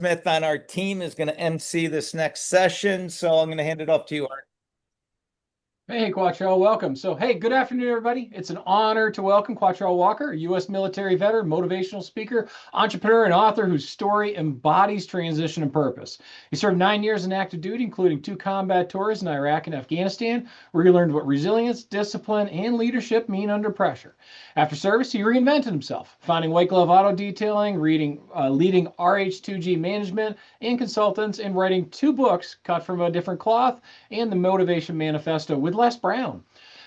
Smith on our team is going to MC this next session, so I'm going to hand it off to you, Art. Hey, Quatrell, welcome. So, hey, good afternoon, everybody. It's an honor to welcome Quatrell Walker, a U.S. military veteran, motivational speaker, entrepreneur, and author whose story embodies transition and purpose. He served 9 years in active duty, including 2 combat tours in Iraq and Afghanistan, where he learned what resilience, discipline, and leadership mean under pressure. After service, he reinvented himself, founding White Glove Auto Detailing, leading RH2G Management and Consultants, and writing 2 books, Cut from a Different Cloth and the Motivation Manifesto with Les Brown.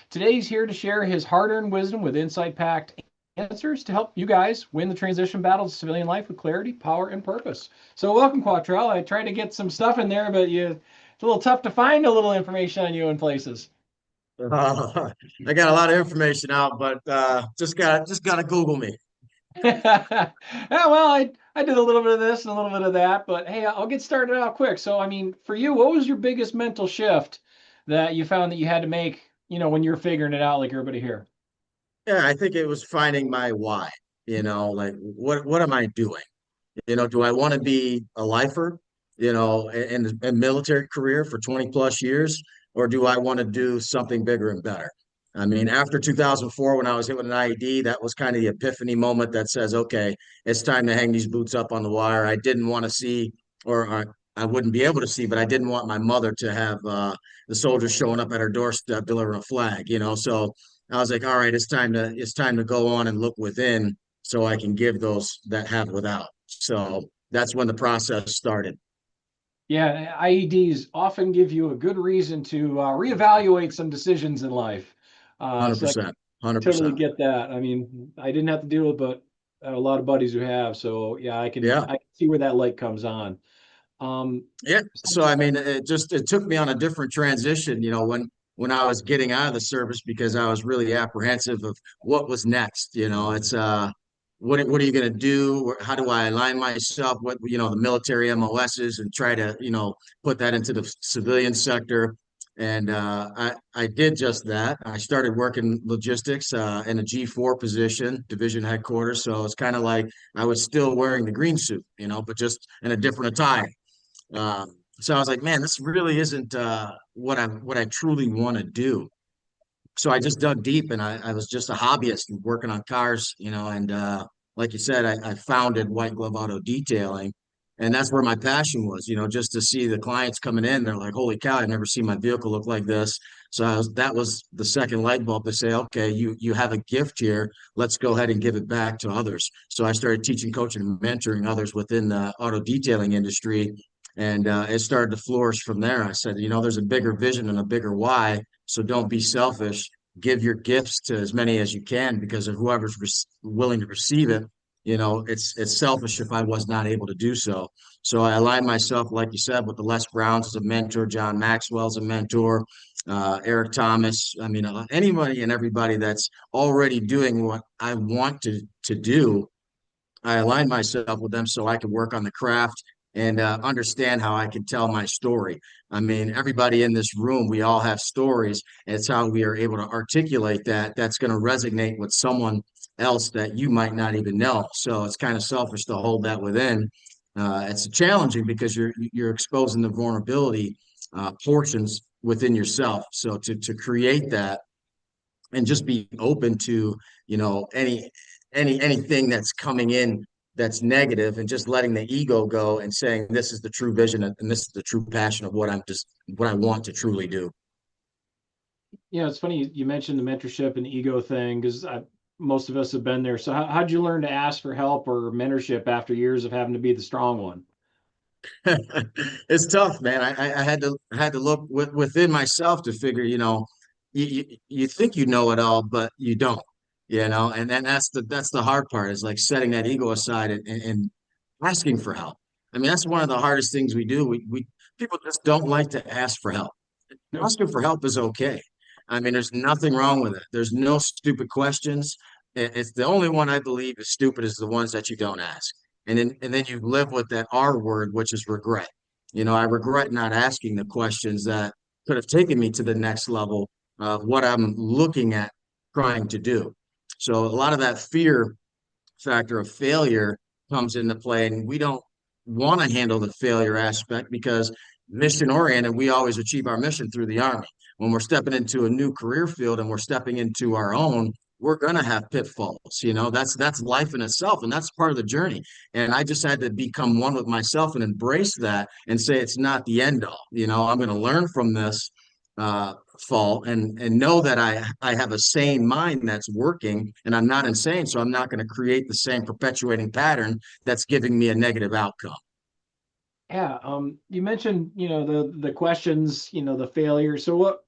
Today, he's here to share his hard-earned wisdom with insight-packed answers to help you guys win the transition battle to civilian life with clarity, power, and purpose. So welcome, Quatrell. I tried to get some stuff in there, but it's a little tough to find a little information on you in places. I got a lot of information out, but just gotta Google me. Yeah, well, I did a little bit of this and a little bit of that, but hey, I'll get started out quick. So, I mean, for you, what was your biggest mental shift that you found that you had to make, when you're figuring it out like everybody here? Yeah, I think it was finding my why. Like what am I doing? Do I want to be a lifer, in a military career for 20 plus years, or do I want to do something bigger and better? I mean, after 2004, when I was hit with an IED, that was kind of the epiphany moment that says, okay, it's time to hang these boots up on the wire. I didn't want to see, or I wouldn't be able to see, but I didn't want my mother to have the soldiers showing up at her doorstep delivering a flag. So I was like, all right, it's time to go on and look within so I can give those that have without. So that's when the process started. Yeah, IEDs often give you a good reason to reevaluate some decisions in life. So I 100%. totally 100%. get that. I mean, I didn't have to deal with, but I have a lot of buddies who have. So yeah, I can Yeah. I can see where that light comes on. Um, Yeah. So I mean, it took me on a different transition, when I was getting out of the service because I was really apprehensive of what was next. It's what are you going to do? How do I align myself with the military MOSs and try to put that into the civilian sector. And I did just that. I started working logistics in a G4 position, division headquarters. So it's kind of like I was still wearing the green suit, but just in a different attire. So I was like, man, this really isn't what I truly want to do. So I just dug deep, and I was just a hobbyist working on cars, and like you said, I founded White Glove Auto Detailing, and that's where my passion was, just to see the clients coming in. They're like, holy cow, I've never seen my vehicle look like this. So that was the second light bulb to say, okay, you have a gift here. Let's go ahead and give it back to others. So I started teaching, coaching, and mentoring others within the auto detailing industry. And it started to flourish from there. I said, there's a bigger vision and a bigger why. So don't be selfish. Give your gifts to as many as you can, because of whoever's willing to receive it. It's selfish if I was not able to do so. So I aligned myself, like you said, with the Les Browns as a mentor, John Maxwell's a mentor, Eric Thomas. I mean, anybody and everybody that's already doing what I want to do. I aligned myself with them so I could work on the craft and understand how I can tell my story. I mean, everybody in this room, we all have stories, and it's how we are able to articulate that. That's going to resonate with someone else that you might not even know. So it's kind of selfish to hold that within. It's challenging because you're exposing the vulnerability portions within yourself. So to create that and just be open to anything that's coming in that's negative, and just letting the ego go and saying this is the true vision and this is the true passion of what I want to truly do. It's funny you mentioned the mentorship and the ego thing because most of us have been there. So how'd you learn to ask for help or mentorship after years of having to be the strong one? It's tough, man. I had to look within myself to figure, you think you know it all, but you don't, and then that's the hard part, is like setting that ego aside and asking for help. I mean, that's one of the hardest things we do. We people just don't like to ask for help. Asking for help is okay. I mean, there's nothing wrong with it. There's no stupid questions. It's the only one I believe is stupid is the ones that you don't ask. And then you live with that R word, which is regret. I regret not asking the questions that could have taken me to the next level of what I'm looking at trying to do. So a lot of that fear factor of failure comes into play, and we don't want to handle the failure aspect because mission oriented, we always achieve our mission through the Army. When we're stepping into a new career field and we're stepping into our own, we're going to have pitfalls. That's life in itself, and that's part of the journey. And I just had to become one with myself and embrace that and say it's not the end all. I'm going to learn from this fall and know that I have a sane mind that's working and I'm not insane. So I'm not going to create the same perpetuating pattern that's giving me a negative outcome. Yeah, you mentioned, the questions, the failure. So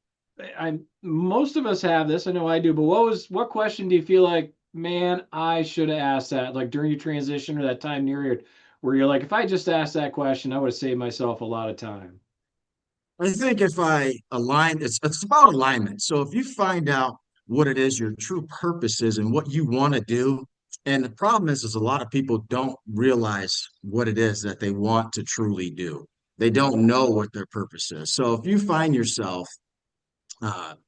most of us have this, I know I do, but what question do you feel like, man, I should have asked that, like during your transition or that time near where you're like, if I just asked that question, I would have saved myself a lot of time. I think if I align, it's about alignment. So if you find out what it is your true purpose is and what you want to do, and the problem is a lot of people don't realize what it is that they want to truly do. They don't know what their purpose is. So if you find yourself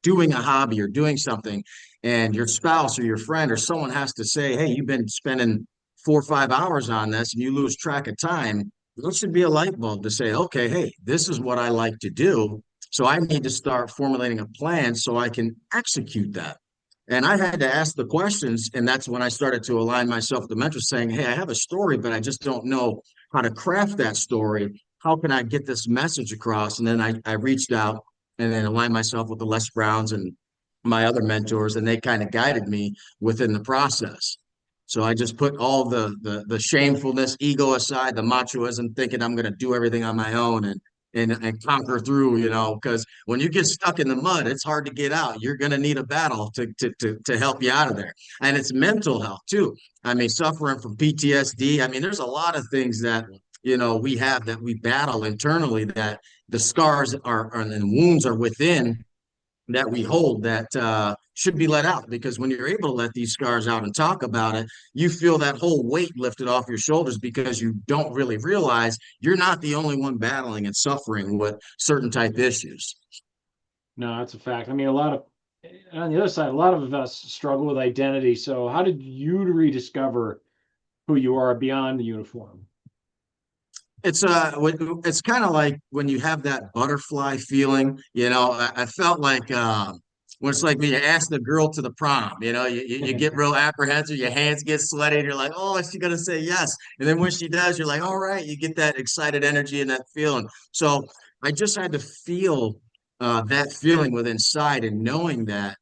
doing a hobby or doing something, and your spouse or your friend or someone has to say, "Hey, you've been spending 4 or 5 hours on this," and you lose track of time, there should be a light bulb to say, "Okay, hey, this is what I like to do. So I need to start formulating a plan so I can execute that." And I had to ask the questions, and that's when I started to align myself with the mentor, saying, "Hey, I have a story, but I just don't know how to craft that story. How can I get this message across?" And then I reached out and then align myself with the Les Browns and my other mentors, and they kind of guided me within the process. So I just put all the shamefulness, ego aside, the machoism, thinking I'm going to do everything on my own and conquer through, because when you get stuck in the mud, it's hard to get out. You're going to need a battle to help you out of there. And it's mental health too. I mean, suffering from PTSD. I mean, there's a lot of things that we have that we battle internally, that the scars are and the wounds are within, that we hold, that should be let out. Because when you're able to let these scars out and talk about it, you feel that whole weight lifted off your shoulders, because you don't really realize you're not the only one battling and suffering with certain type issues. No, that's a fact. I mean, on the other side, a lot of us struggle with identity. So how did you rediscover who you are beyond the uniform? It's kind of like when you have that butterfly feeling. I felt like when it's like when you ask the girl to the prom. You get real apprehensive, your hands get sweaty, and you're like, "Oh, is she gonna say yes?" And then when she does, you're like, "All right," you get that excited energy and that feeling. So I just had to feel that feeling within inside, and knowing that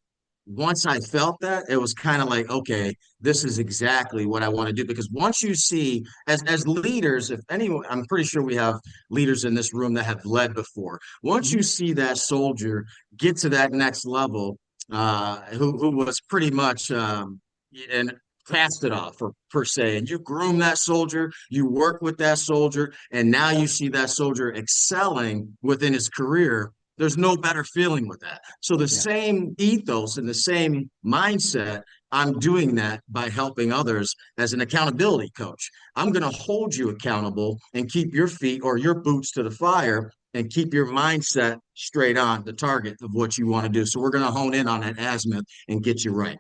once I felt that, it was kind of like, okay, this is exactly what I want to do. Because once you see, as leaders, if anyone, I'm pretty sure we have leaders in this room that have led before. Once you see that soldier get to that next level, who was pretty much and cast it off, per se, and you groom that soldier, you work with that soldier, and now you see that soldier excelling within his career. There's no better feeling with that. So the same ethos and the same mindset, I'm doing that by helping others as an accountability coach. I'm going to hold you accountable and keep your feet or your boots to the fire and keep your mindset straight on the target of what you want to do. So we're going to hone in on that azimuth and get you right.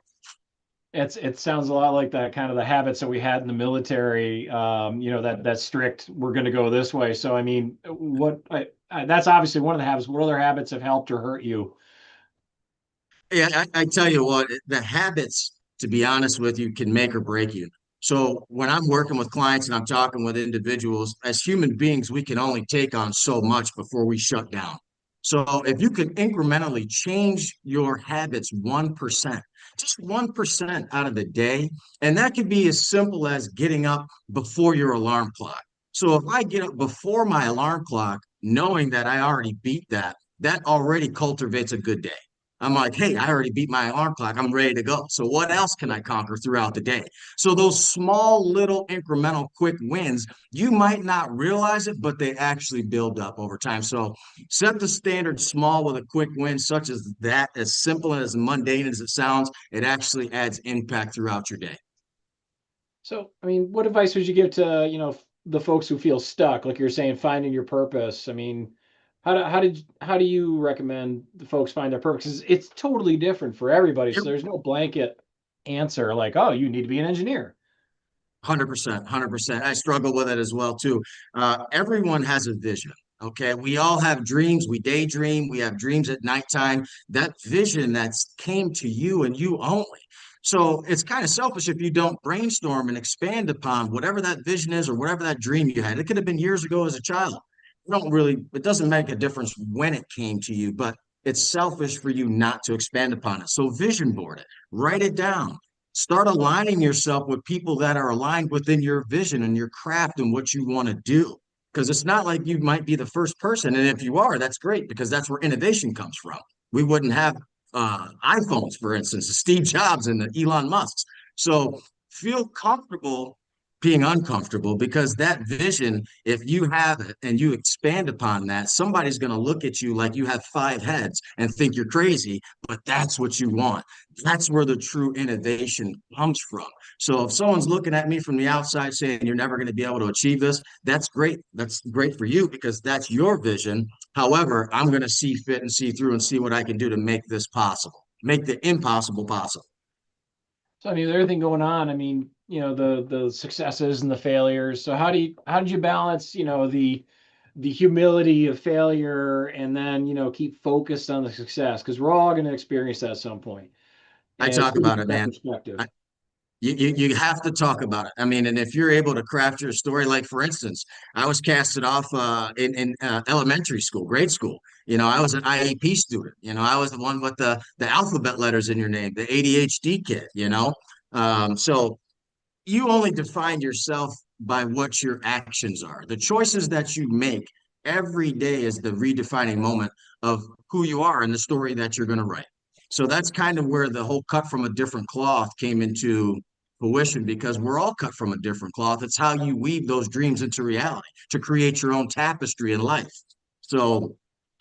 It sounds a lot like that kind of the habits that we had in the military. That strict, we're going to go this way. So I mean, that's obviously one of the habits. What other habits have helped or hurt you? Yeah, I tell you what, the habits, to be honest with you, can make or break you. So when I'm working with clients and I'm talking with individuals, as human beings, we can only take on so much before we shut down. So if you could incrementally change your habits 1%, just 1% out of the day, and that could be as simple as getting up before your alarm clock. So if I get up before my alarm clock, knowing that I already beat that, that already cultivates a good day. I'm like, "Hey, I already beat my alarm clock. I'm ready to go. So what else can I conquer throughout the day?" So those small, little, incremental, quick wins, you might not realize it, but they actually build up over time. So set the standard small with a quick win, such as that, as simple and as mundane as it sounds. It actually adds impact throughout your day. So, I mean, what advice would you give to, the folks who feel stuck, like you're saying, finding your purpose? I mean, how do you recommend the folks find their purpose? 'Cause it's totally different for everybody. So there's no blanket answer like, oh, you need to be an engineer. 100%, 100%. I struggle with it as well too. Everyone has a vision. Okay, we all have dreams. We daydream. We have dreams at nighttime. That vision that's came to you and you only. So it's kind of selfish if you don't brainstorm and expand upon whatever that vision is or whatever that dream you had. It could have been years ago as a child. It doesn't make a difference when it came to you, but it's selfish for you not to expand upon it. So vision board it, write it down. Start aligning yourself with people that are aligned within your vision and your craft and what you want to do. Because it's not like you might be the first person. And if you are, that's great because that's where innovation comes from. We wouldn't have iPhones, for instance, Steve Jobs and the Elon Musks. So feel comfortable being uncomfortable because that vision, if you have it and you expand upon that, somebody's going to look at you like you have five heads and think you're crazy, but that's what you want. That's where the true innovation comes from. So if someone's looking at me from the outside saying you're never going to be able to achieve this, that's great. That's great for you because that's your vision. However, I'm going to see fit and see through and see what I can do to make this possible, make the impossible possible. So I mean, with everything going on, I mean, the successes and the failures. So how did you balance, the humility of failure and then, keep focused on the success? Because we're all going to experience that at some point. I And it's talk good to about get it, that man. perspective. You have to talk about it. I mean, and if you're able to craft your story, like for instance, I was casted off in elementary school, grade school. I was an IEP student. I was the one with the alphabet letters in your name, the ADHD kid. So you only define yourself by what your actions are. The choices that you make every day is the redefining moment of who you are and the story that you're going to write. So that's kind of where the whole cut from a different cloth came into fruition because we're all cut from a different cloth. It's how you weave those dreams into reality to create your own tapestry in life. So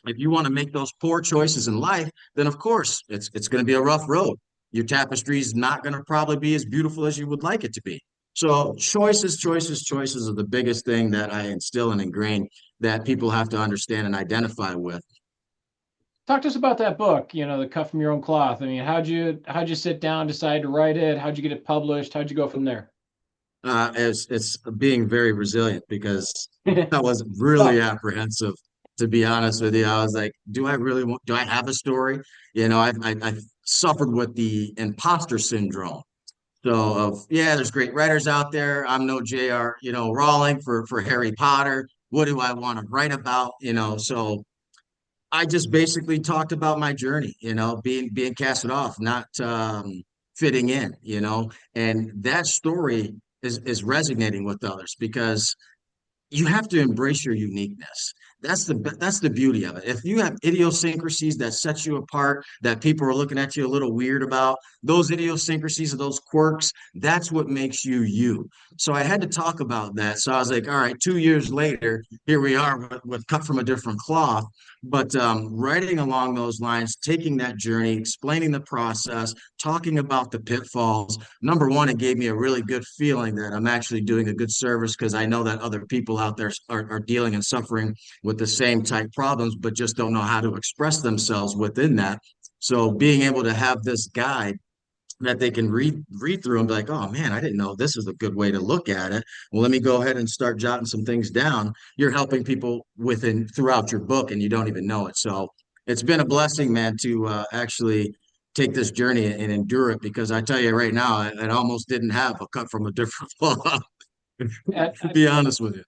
if you want to make those poor choices in life, then of course it's going to be a rough road. Your tapestry is not going to probably be as beautiful as you would like it to be. So choices, choices, choices are the biggest thing that I instill and ingrain that people have to understand and identify with. Talk to us about that book, the cut from your own cloth. I mean, how'd you sit down, decide to write it? How'd you get it published? How'd you go from there? It's being very resilient because I was Tough. really apprehensive, to be honest with you. I was like, do I have a story? I've suffered with the imposter syndrome. So there's great writers out there. I'm no J.R. Rowling for Harry Potter. What do I want to write about? So I just basically talked about my journey, being casted off, not fitting in, and that story is resonating with others because you have to embrace your uniqueness. That's the beauty of it. If you have idiosyncrasies that set you apart, that people are looking at you a little weird about, those idiosyncrasies or those quirks, that's what makes you you. So I had to talk about that. So I was like, all right, 2 years later, here we are with cut from a different cloth. But writing along those lines, taking that journey, explaining the process, talking about the pitfalls. Number one, it gave me a really good feeling that I'm actually doing a good service because I know that other people out there are dealing and suffering with the same type problems, but just don't know how to express themselves within that. So being able to have this guide that they can read through and be like, oh man, I didn't know this is a good way to look at it. Well, let me go ahead and start jotting some things down. You're helping people within throughout your book and you don't even know it. So it's been a blessing, man, to actually take this journey and endure it because I tell you right now, I almost didn't have a cut from a different cloth, Uh, to be honest with you.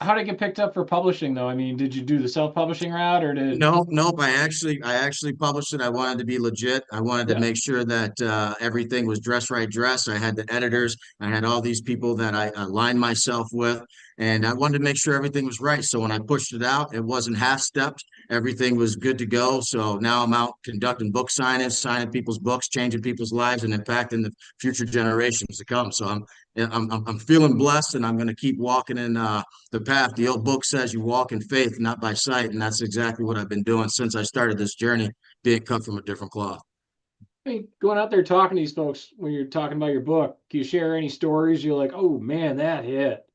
How did it get picked up for publishing, though? I mean, did you do the self-publishing route or did? No, nope. I actually published it. I wanted to be legit. I wanted to Yeah. make sure that everything was dress right dress. I had the editors. I had all these people that I aligned myself with, and I wanted to make sure everything was right. So when I pushed it out, it wasn't half stepped. Everything was good to go. So now I'm out conducting book signings, signing people's books, changing people's lives, and impacting the future generations to come. So I'm feeling blessed, and I'm going to keep walking in the path. The old book says you walk in faith, not by sight. And that's exactly what I've been doing since I started this journey, being cut from a different cloth. Hey, going out there talking to these folks when you're talking about your book, can you share any stories? You're like, oh man, that hit.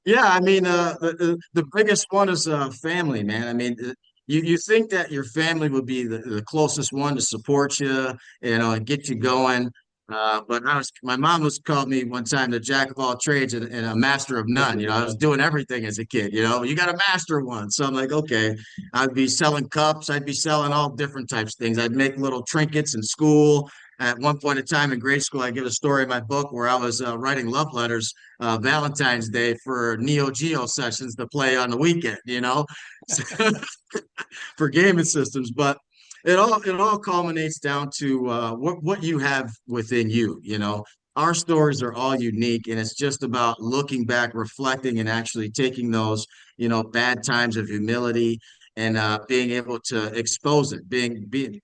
Yeah, I mean, the biggest one is family, man. I mean, you think that your family would be the closest one to support you, and get you going. But my mom was called me one time the jack of all trades and a master of none. I was doing everything as a kid. You got to master one. So I'm like, okay, I'd be selling cups. I'd be selling all different types of things. I'd make little trinkets in school. At one point in time in grade school, I give a story in my book where I was writing love letters Valentine's Day for Neo Geo sessions to play on the weekend, for gaming systems. But it all culminates down to what you have within you. Our stories are all unique, and it's just about looking back, reflecting, and actually taking those bad times of humility and being able to expose it,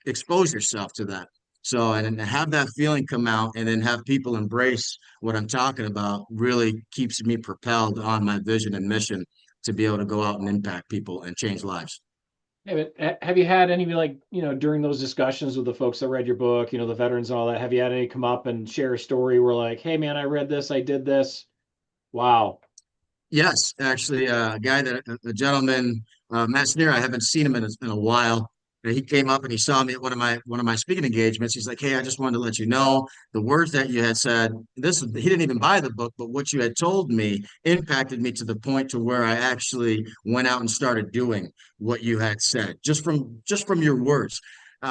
expose yourself to that. So, and have that feeling come out, and then have people embrace what I'm talking about really keeps me propelled on my vision and mission to be able to go out and impact people and change lives. Hey, but have you had any, like, during those discussions with the folks that read your book, the veterans and all that, have you had any come up and share a story where like, hey man, I read this, I did this. Wow. Yes, actually, a gentleman, Matt Sneer, I haven't seen him in a while. He came up and he saw me at one of my speaking engagements. He's like, "Hey, I just wanted to let you know the words that you had said. He didn't even buy the book, but what you had told me impacted me to the point to where I actually went out and started doing what you had said, just from your words.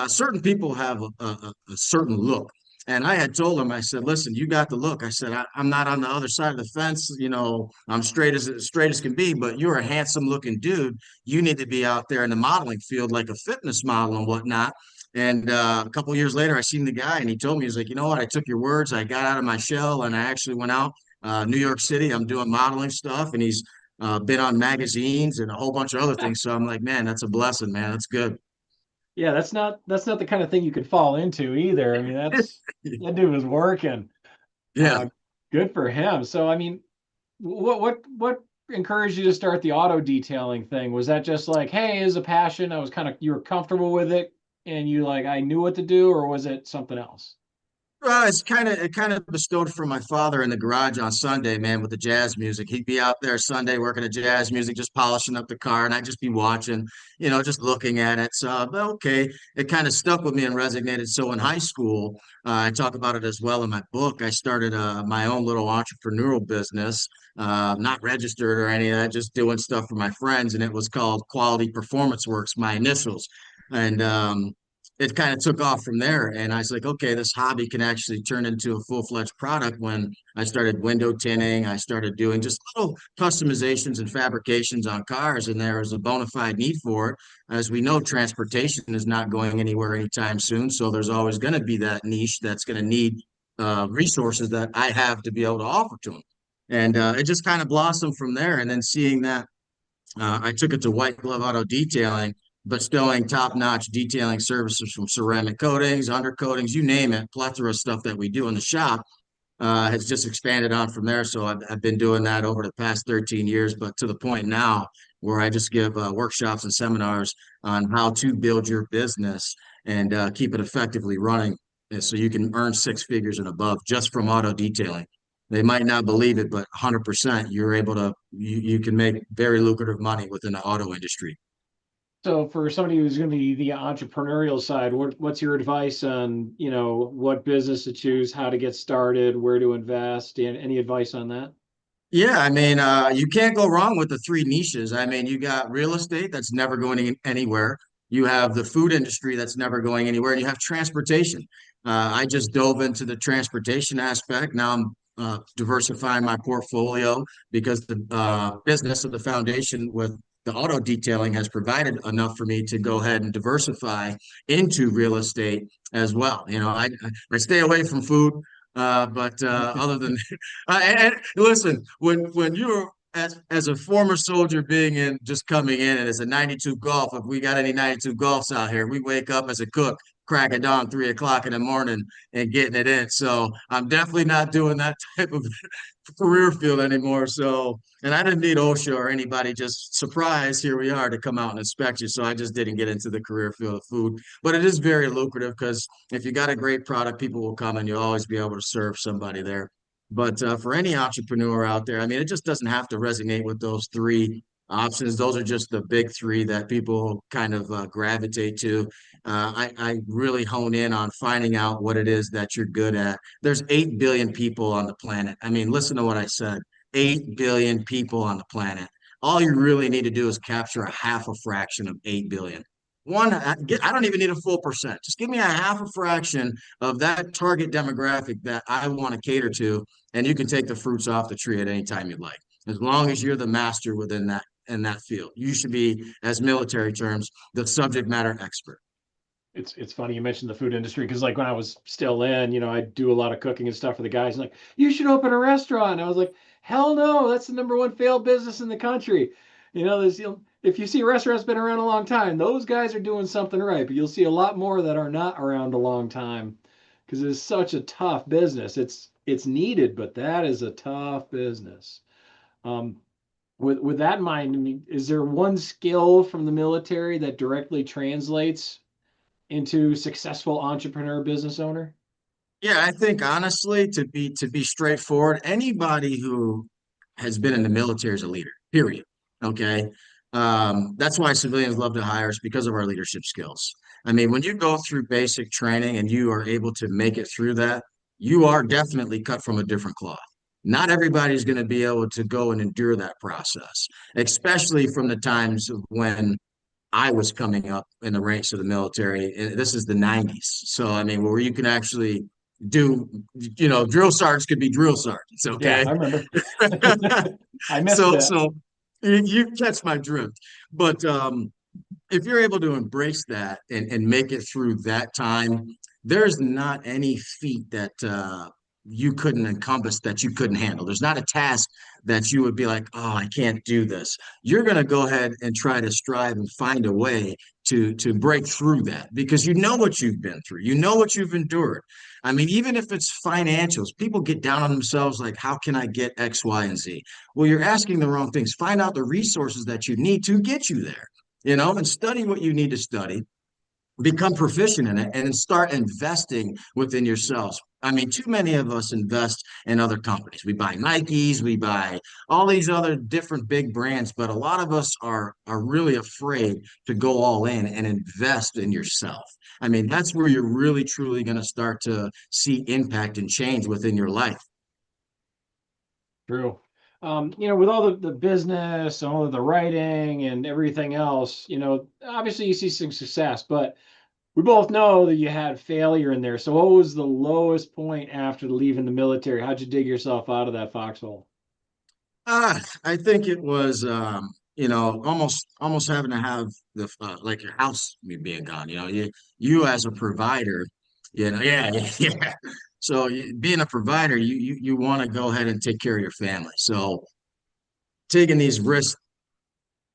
Certain people have a certain look." And I had told him, I said, listen, you got the look. I said, I'm not on the other side of the fence. I'm straight as can be, but you're a handsome looking dude. You need to be out there in the modeling field, like a fitness model and whatnot. And a couple of years later, I seen the guy and he told me, he's like, you know what? I took your words. I got out of my shell and I actually went out, New York City. I'm doing modeling stuff. And he's been on magazines and a whole bunch of other things. So I'm like, man, that's a blessing, man. That's good. Yeah, that's not the kind of thing you could fall into either. I mean, that dude was working. Yeah. Uh, Good for him. So, I mean, what encouraged you to start the auto detailing thing? Was that just like, hey, is a passion? You were comfortable with it, and you like, I knew what to do, or was it something else? Well, it kind of bestowed from my father in the garage on Sunday, man, with the jazz music. He'd be out there Sunday working at jazz music, just polishing up the car, and I'd just be watching, just looking at it. So, but okay, it kind of stuck with me and resonated. So in high school, I talk about it as well in my book. I started my own little entrepreneurial business, not registered or any of that, just doing stuff for my friends, and it was called Quality Performance Works, my initials. And it kind of took off from there. And I was like, okay, this hobby can actually turn into a full-fledged product when I started window tinting. I started doing just little customizations and fabrications on cars, and there was a bona fide need for it. As we know, transportation is not going anywhere anytime soon. So there's always going to be that niche that's going to need resources that I have to be able to offer to them. And it just kind of blossomed from there. And then seeing that I took it to white glove auto detailing, bestowing top-notch detailing services from ceramic coatings, undercoatings, you name it, plethora of stuff that we do in the shop has just expanded on from there. So I've been doing that over the past 13 years, but to the point now where I just give workshops and seminars on how to build your business and keep it effectively running so you can earn six figures and above just from auto detailing. They might not believe it, but 100% you can make very lucrative money within the auto industry. So for somebody who's going to be the entrepreneurial side, what's your advice on, what business to choose, how to get started, where to invest, and any advice on that? Yeah, I mean, you can't go wrong with the three niches. I mean, you got real estate that's never going anywhere. You have the food industry that's never going anywhere, and you have transportation. I just dove into the transportation aspect. Now I'm diversifying my portfolio because the business of the foundation with the auto detailing has provided enough for me to go ahead and diversify into real estate as well. I stay away from food. But other than and listen, when you're as a former soldier being in just coming in and it's a 92 golf, if we got any 92 golfs out here, we wake up as a cook, crack it dawn 3 o'clock in the morning and getting it in. So I'm definitely not doing that type of career field anymore. So, and I didn't need OSHA or anybody, just surprise, here we are to come out and inspect you. So I just didn't get into the career field of food, but it is very lucrative because if you got a great product, people will come and you'll always be able to serve somebody there. But for any entrepreneur out there, I mean, it just doesn't have to resonate with those three. options. Those are just the big three that people kind of gravitate to. I really hone in on finding out what it is that you're good at. There's 8 billion people on the planet. I mean, listen to what I said. 8 billion people on the planet. All you really need to do is capture a half a fraction of 8 billion. I don't even need a full percent. Just give me a half a fraction of that target demographic that I want to cater to, and you can take the fruits off the tree at any time you'd like, as long as you're the master within that in that field. You should be, as military terms, the subject matter expert. It's funny you mentioned the food industry because like when I was still in, I do a lot of cooking and stuff for the guys. And like, you should open a restaurant. And I was like, hell no, that's the number one failed business in the country. There's if you see a restaurant that's been around a long time, those guys are doing something right. But you'll see a lot more that are not around a long time because it's such a tough business. It's needed, but that is a tough business. Um, with that in mind, I mean, is there one skill from the military that directly translates into successful entrepreneur business owner? Yeah, I think honestly, to be straightforward, anybody who has been in the military is a leader, period. Okay. That's why civilians love to hire us because of our leadership skills. I mean, when you go through basic training and you are able to make it through that, you are definitely cut from a different cloth. Not everybody's going to be able to go and endure that process, especially from the times of when I was coming up in the ranks of the military. This is the 90s. So, I mean, where you can actually do, drill sergeants could be drill sergeants. Yeah, Okay. I remember. I missed so, that. so you catch my drift. But if you're able to embrace that and make it through that time, there's not any feat that you couldn't encompass that you couldn't handle. There's not a task that you would be like, oh, I can't do this. You're going to go ahead and try to strive and find a way to break through that because you know what you've been through. You know what you've endured. I mean, even if it's financials, people get down on themselves like, how can I get X, Y, and Z? Well, you're asking the wrong things. Find out the resources that you need to get you there, and study what you need to study, become proficient in it, and then start investing within yourselves. I mean, too many of us invest in other companies. We buy Nikes, we buy all these other different big brands, but a lot of us are really afraid to go all in and invest in yourself. I mean, that's where you're really truly going to start to see impact and change within your life. True. With all the business, all of the writing and everything else, obviously you see some success, but we both know that you had failure in there. So what was the lowest point after leaving the military? How'd you dig yourself out of that foxhole? I think it was almost having to have the like your house being gone. You as a provider, yeah, yeah, yeah. So being a provider, you want to go ahead and take care of your family. So taking these risks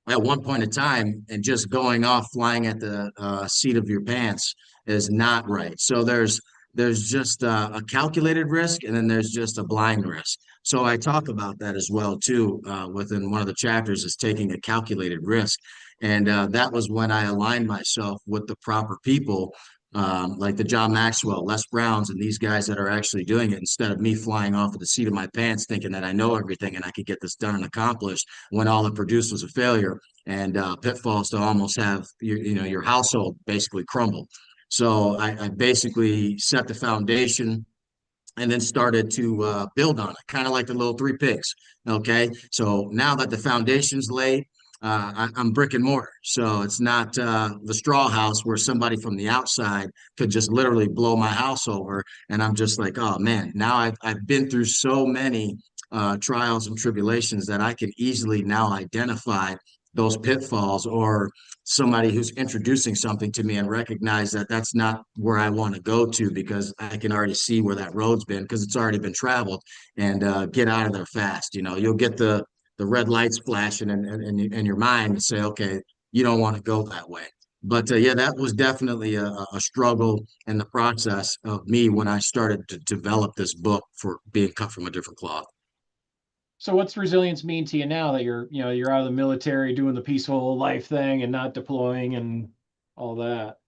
at one point in time and just going off flying at the seat of your pants is not right. So there's just a calculated risk and then there's just a blind risk. So I talk about that as well too within one of the chapters is taking a calculated risk. And that was when I aligned myself with the proper people, like the John Maxwell, Les Browns, and these guys that are actually doing it instead of me flying off of the seat of my pants thinking that I know everything and I could get this done and accomplished when all it produced was a failure and pitfalls to almost have your household basically crumble. So I basically set the foundation and then started to build on it, kind of like the little three pigs. Okay, so now that the foundation's laid, I'm brick and mortar. So it's not the straw house where somebody from the outside could just literally blow my house over. And I'm just like, oh man, now I've been through so many trials and tribulations that I can easily now identify those pitfalls or somebody who's introducing something to me and recognize that that's not where I want to go to because I can already see where that road's been because it's already been traveled and get out of there fast. You'll get the red lights flashing in your mind and say, okay, you don't want to go that way. But yeah, that was definitely a struggle in the process of me when I started to develop this book for being cut from a different cloth. So what's resilience mean to you now that you're out of the military doing the peaceful life thing and not deploying and all that?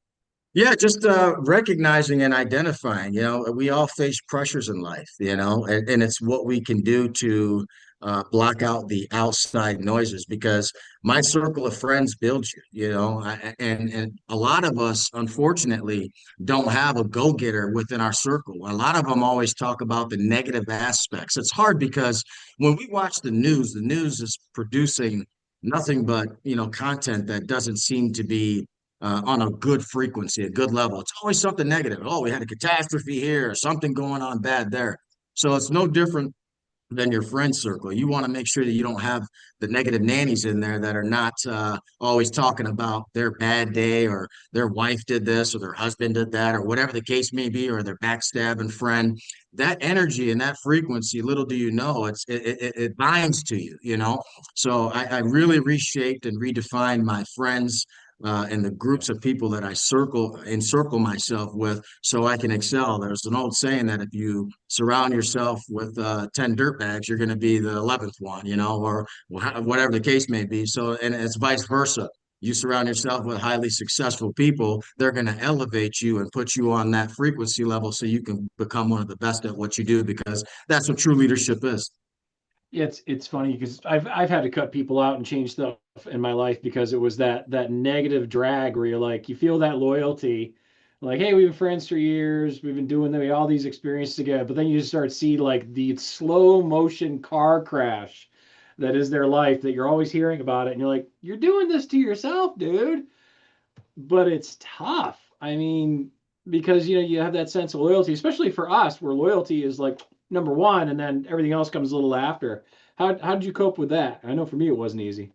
Yeah, just recognizing and identifying, we all face pressures in life, and it's what we can do to block out the outside noises because my circle of friends builds you, you know, and a lot of us, unfortunately, don't have a go-getter within our circle. A lot of them always talk about the negative aspects. It's hard because when we watch the news is producing nothing but, you know, content that doesn't seem to be on a good frequency, a good level. It's always something negative. Oh, we had a catastrophe here, or something going on bad there. So it's no different than your friend circle. You want to make sure that you don't have the negative nannies in there that are not always talking about their bad day or their wife did this or their husband did that or whatever the case may be, or their backstabbing friend. That energy and that frequency, little do you know, it binds to you, you know. So I really reshaped and redefined my friends and the groups of people that I encircle myself with so I can excel. There's an old saying that if you surround yourself with 10 dirtbags, you're going to be the 11th one, you know, or whatever the case may be. So, and it's vice versa. You surround yourself with highly successful people, they're going to elevate you and put you on that frequency level so you can become one of the best at what you do, because that's what true leadership is. Yeah, it's funny because I've had to cut people out and change stuff in my life because it was that negative drag where you're like you feel that loyalty, like hey, we've been friends for years, we've been doing all these experiences together, but then you start see like the slow motion car crash that is their life that you're always hearing about it, and you're like you're doing this to yourself, dude. But it's tough. I mean, because you have that sense of loyalty, especially for us, where loyalty is like number one, and then everything else comes a little after. How did you cope with that? I know for me it wasn't easy.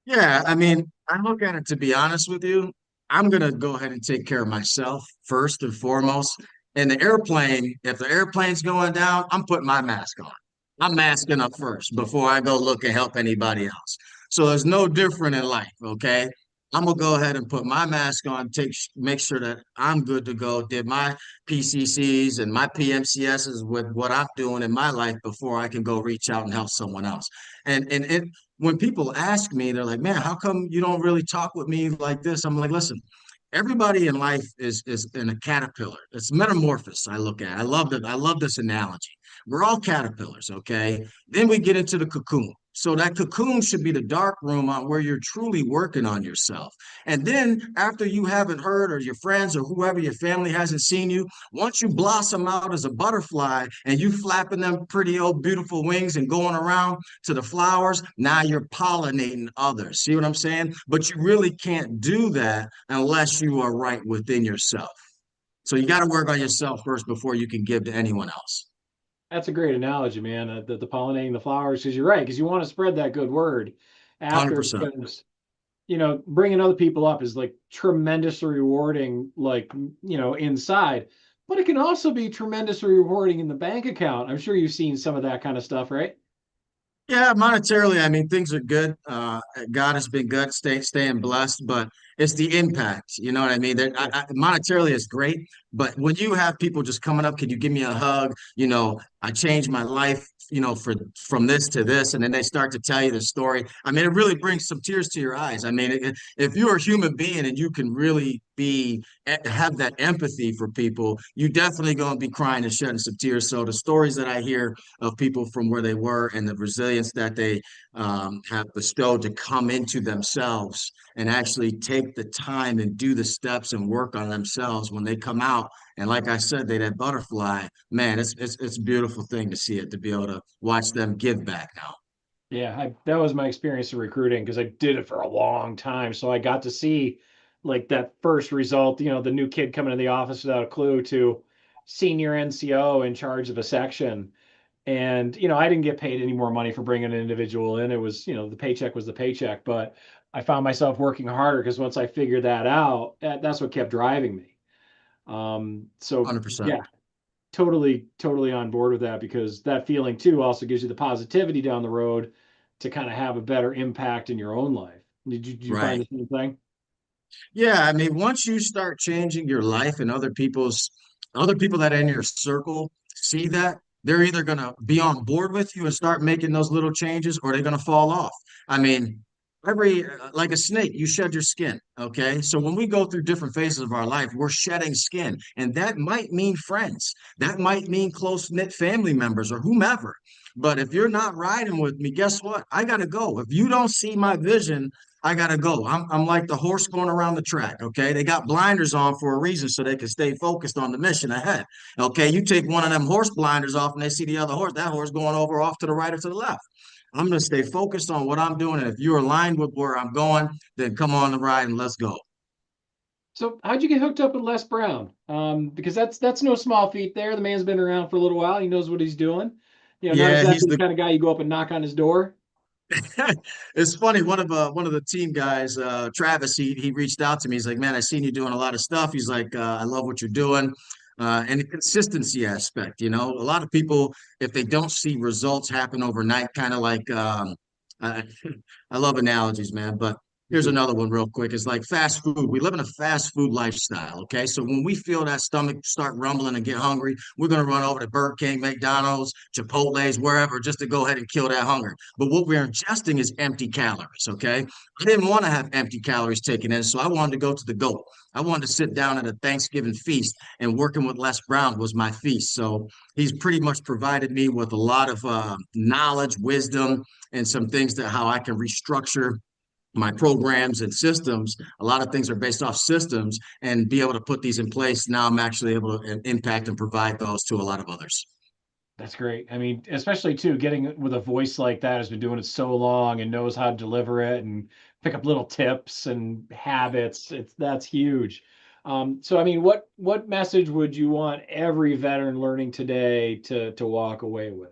Yeah, I mean, I look at it, to be honest with you, I'm gonna go ahead and take care of myself first and foremost. In the airplane, if the airplane's going down, I'm putting my mask on. I'm masking up first before I go look and help anybody else. So it's no different in life, okay? I'm gonna go ahead and put my mask on, make sure that I'm good to go, did my PCCs and my PMCSs with what I'm doing in my life before I can go reach out and help someone else. And it when people ask me, they're like, "Man, how come you don't really talk with me like this?" I'm like, "Listen, everybody in life is in a caterpillar. It's metamorphosis. I look at. I love that. I love this analogy. We're all caterpillars, okay? Then we get into the cocoon. So that cocoon should be the dark room on where you're truly working on yourself. And then after you haven't heard, or your friends or whoever, your family hasn't seen you, once you blossom out as a butterfly and you flapping them pretty old beautiful wings and going around to the flowers, now you're pollinating others. See what I'm saying? But you really can't do that unless you are right within yourself. So you got to work on yourself first before you can give to anyone else. That's a great analogy, man. The pollinating the flowers, because you're right, because you want to spread that good word after, 100%. because bringing other people up is like tremendously rewarding, like inside, but it can also be tremendously rewarding in the bank account. I'm sure you've seen some of that kind of stuff, right? Yeah, monetarily, I mean, things are good. God has been good, staying blessed, but it's the impact. You know what I mean? Monetarily is great, but when you have people just coming up, can you give me a hug? You know, I changed my life, you know, from this to this, and then they start to tell you the story. I mean, it really brings some tears to your eyes. I mean, if you're a human being and you can really have that empathy for people, you definitely going to be crying and shedding some tears. So the stories that I hear of people from where they were and the resilience that they have bestowed to come into themselves and actually take the time and do the steps and work on themselves when they come out. And like I said, they that butterfly, man, it's a beautiful thing to see it, to be able to watch them give back now. Yeah, that was my experience in recruiting because I did it for a long time. So I got to see like that first result, the new kid coming in the office without a clue to senior NCO in charge of a section. And, I didn't get paid any more money for bringing an individual in. It was, the paycheck was the paycheck, but I found myself working harder because once I figured that out, that's what kept driving me. So 100%. yeah, totally on board with that because that feeling too also gives you the positivity down the road to kind of have a better impact in your own life. Did you find Right. the same thing? Yeah, I mean, once you start changing your life and other people that are in your circle see that, they're either gonna be on board with you and start making those little changes, or they're gonna fall off. I mean, like a snake, you shed your skin. Okay, so when we go through different phases of our life, we're shedding skin, and that might mean friends, that might mean close knit family members or whomever. But if you're not riding with me, guess what? I gotta go. If you don't see my vision, I gotta go. I'm like the horse going around the track. Okay, they got blinders on for a reason so they can stay focused on the mission ahead. Okay, you take one of them horse blinders off and they see the other horse. That horse going over off to the right or to the left. I'm gonna stay focused on what I'm doing, and if you're aligned with where I'm going, then come on the ride and let's go. So how'd you get hooked up with Les Brown? Because that's no small feat there. The man's been around for a little while. He knows what he's doing. Not Yeah, he's exactly the the kind of guy you go up and knock on his door. it's funny. One of the team guys, Travis, he reached out to me. He's like, "Man, I seen you doing a lot of stuff." He's like, "I love what you're doing." And the consistency aspect, a lot of people, if they don't see results happen overnight, kind of like I, I love analogies, man. But here's Mhm. another one real quick. It's like fast food. We live in a fast food lifestyle. Okay. So when we feel that stomach start rumbling and get hungry, we're going to run over to Burger King, McDonald's, Chipotle's, wherever, just to go ahead and kill that hunger. But what we're ingesting is empty calories. Okay. I didn't want to have empty calories taken in. So I wanted to go to the goat. I wanted to sit down at a Thanksgiving feast, and working with Les Brown was my feast. So he's pretty much provided me with a lot of knowledge, wisdom, and some things that how I can restructure my programs and systems. A lot of things are based off systems, and be able to put these in place. Now I'm actually able to impact and provide those to a lot of others. That's great. I mean, especially too, getting with a voice like that, has been doing it so long and knows how to deliver it and pick up little tips and habits. That's huge. So I mean, what message would you want every veteran learning today to walk away with?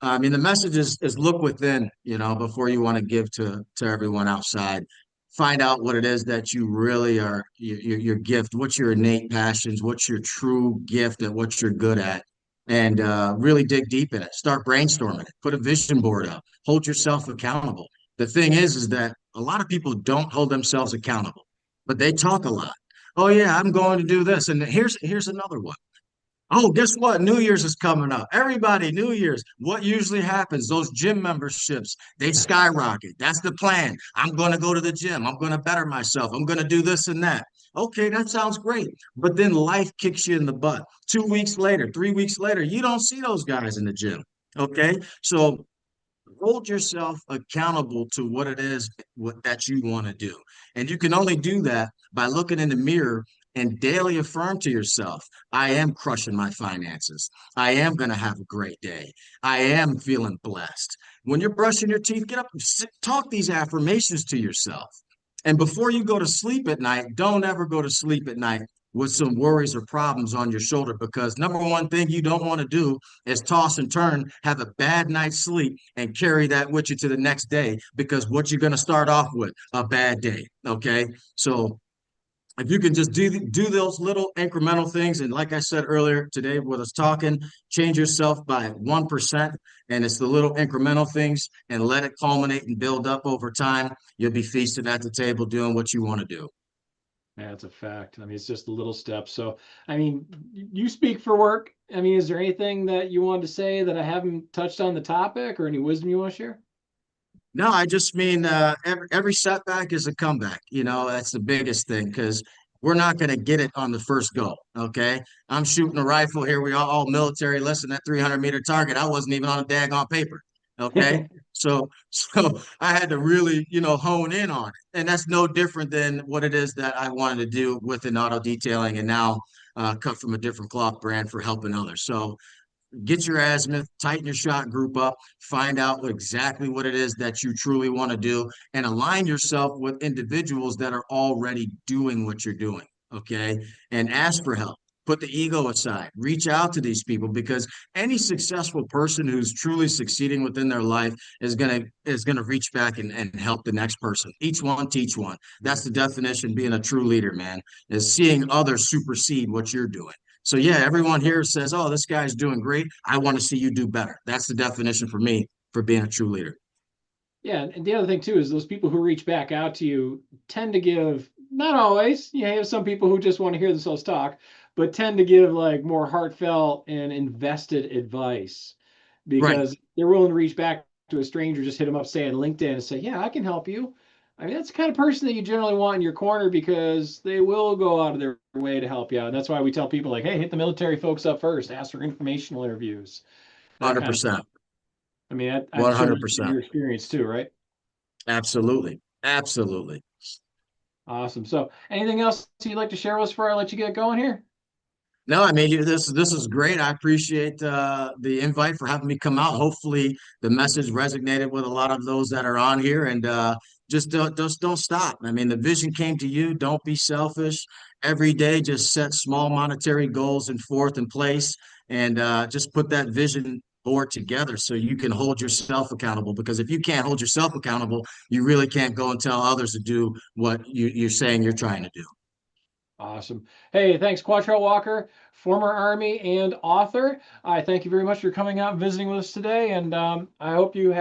I mean, the message is look within, before you want to give to everyone outside. Find out what it is that you really are, your gift, what's your innate passions, what's your true gift at what you're good at, and really dig deep in it. Start brainstorming it. Put a vision board up. Hold yourself accountable. The thing is that a lot of people don't hold themselves accountable, but they talk a lot. Oh yeah, I'm going to do this, and here's another one. Oh, guess what? New Year's is coming up. Everybody, New Year's. What usually happens? Those gym memberships, they skyrocket. That's the plan. I'm going to go to the gym. I'm going to better myself. I'm going to do this and that. Okay, that sounds great. But then life kicks you in the butt. 2 weeks later, 3 weeks later, you don't see those guys in the gym. Okay. So hold yourself accountable to what it is that you want to do. And you can only do that by looking in the mirror and daily affirm to yourself, I am crushing my finances. I am going to have a great day. I am feeling blessed. When you're brushing your teeth, get up and talk these affirmations to yourself. And before you go to sleep at night, don't ever go to sleep at night with some worries or problems on your shoulder, because number one thing you don't want to do is toss and turn, have a bad night's sleep, and carry that with you to the next day, because what you're going to start off with, a bad day. Okay. So if you can just do those little incremental things, and like I said earlier today with us talking, change yourself by 1%, and it's the little incremental things, and let it culminate and build up over time, you'll be feasted at the table doing what you want to do. Yeah, that's a fact. I mean, it's just the little steps. So, I mean, you speak for work. I mean, is there anything that you wanted to say that I haven't touched on the topic, or any wisdom you want to share? No, I just mean every setback is a comeback. That's the biggest thing, because we're not going to get it on the first go. Okay. I'm shooting a rifle here. We all military. Listen, that 300-meter target, I wasn't even on a daggone paper. Okay. So I had to really, hone in on it. And that's no different than what it is that I wanted to do within auto detailing, and now cut from a different cloth brand for helping others. So get your azimuth, tighten your shot group up, find out exactly what it is that you truly want to do, and align yourself with individuals that are already doing what you're doing. Okay. And ask for help. Put the ego aside, reach out to these people, because any successful person who's truly succeeding within their life is gonna reach back and help the next person. Each one teach one. That's the definition being a true leader, man, is seeing others supersede what you're doing. So yeah, everyone here says, "Oh, this guy's doing great. I want to see you do better." That's the definition for me for being a true leader. Yeah, and the other thing too is those people who reach back out to you tend to give, not always, you have some people who just want to hear themselves talk, but tend to give like more heartfelt and invested advice, Right. because they're willing to reach back to a stranger, just hit them up, say on LinkedIn, and say, "Yeah, I can help you." I mean, that's the kind of person that you generally want in your corner, because they will go out of their way to help you out. And that's why we tell people like, "Hey, hit the military folks up first, ask for informational interviews," that kind of 100%. stuff. I mean, I'm sure that's 100%. your experience too, right? Absolutely. Absolutely. Awesome. So anything else you'd like to share with us before I let you get going here? No, I mean this is great. I appreciate the invite for having me come out. Hopefully, the message resonated with a lot of those that are on here, and just don't stop. I mean, the vision came to you. Don't be selfish. Every day, just set small monetary goals and forth in place, and just put that vision board together so you can hold yourself accountable. Because if you can't hold yourself accountable, you really can't go and tell others to do what you're saying you're trying to do. Awesome. Hey, thanks, Quatrell Walker, former Army and author. I thank you very much for coming out and visiting with us today, and I hope you have